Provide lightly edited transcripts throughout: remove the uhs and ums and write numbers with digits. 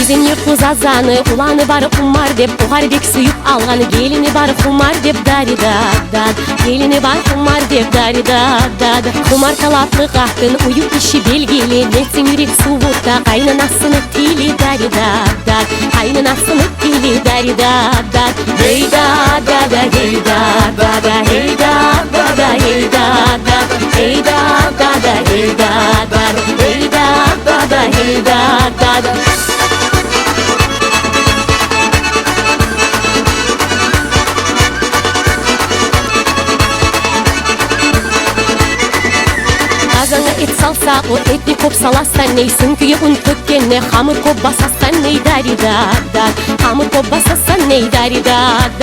Өзен yurtmuz azanı, ulanı barı kumar dep, Buharbek suyup alğanı, gelini barı kumar dep dari dad. Gelini barı kumar dep dari dad. Kumar kalaplı qahtın, uyup işi belgili, netsin yürek suvuta, qaynanasını tili dari dad. Qaynanasını tili dari dad. Hey dad, hey dad, hey dad, hey dad, hey dad, hey dad, hey dad, hey dad. Azana et salsa, o etni kop salassan neysin küye un tökkenne, hamur kop basassan ney dari dad. Hamur kop basassan ney dari dad.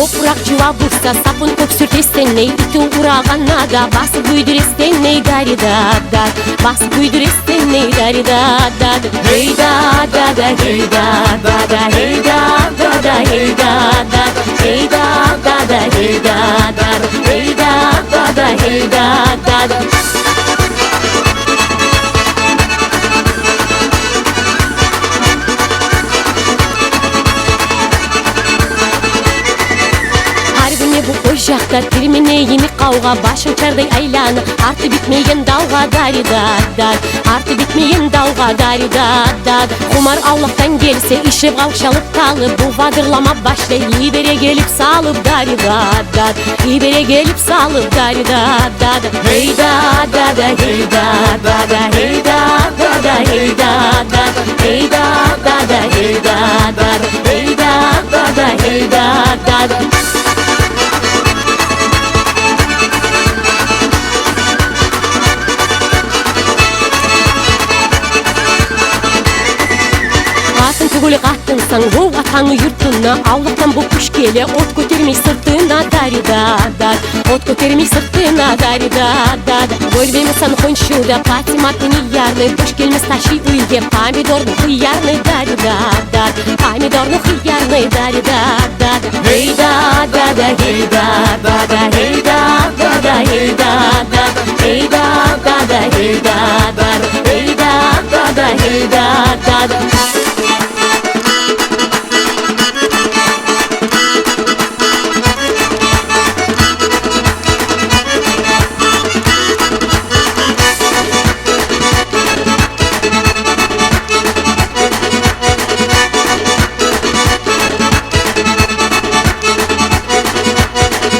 Oprak cıva bursa, sapın kop sürtesten ney, iti urağanna da bası güydüresten ney dari dad. Bası güydüresten ney dari dad. Hey dad, hey dad, hey dad, hey dad, hey dad, hey dad, hey dad, hey dad. Bu ocakta termine yeni kavga, başım çarday aylanı, artı bitmeyen dalga dari dad. Artı bitmeyen dalga dari dad. Kumar Allah'tan gelse, işe kavşalıp kalıp, bu vadırlama başla, libere gelip salıp dari dad. Libere gelip salıp dari dad. Hey dad, hey dad, hey dad, hey dad, hey dad, hey dad, hey dad, hey dad. Tuguli qahtınsan, bu vatanı yurtuna, Allah'tan bu kuş gele, ot götermey sırtına dari dad. Ot götermey sırtına dari dad. Bölbemisan konşuda, patimatını yarını, boş gelmez taşı uyge, pomidornu hıyarını dari dad. Pomidornu hıyarını dari dad. Hey dad, hey dad, hey dad, hey dad, hey dad, hey dad, hey dad, hey dad.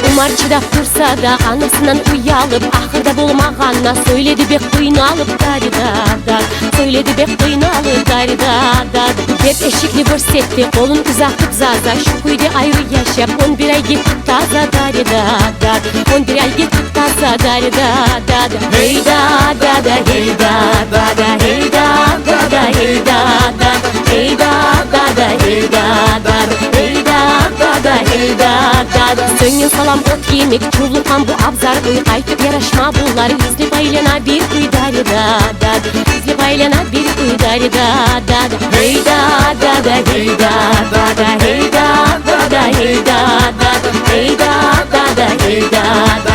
Kumar çıdap dursa da anasından uyalıp, ahırda bulmağanna söyledi bek kıynalıp dari dad. Söyledi bek kıynalıp dari dad. Hep eşikli görsetti, kolun uzatıp zaza, şu kuydu ayrı yaşap, 11 ay gittik taza dari dad. 11 ay gittik taza dari dad. Hey dad, hey dad, hey dad, hey dad, hey dad, hey dad, hey dad, hey dad. Sönün salam ot yemek, çullukan bu abzar uy, aytıp yaraşma bunlar, izli baylana bir kuy dari dad. İzli baylana bir kuy dari dad. Hey dad, hey dad, hey dad, hey dad, hey dad, hey dad, hey dad, hey dad.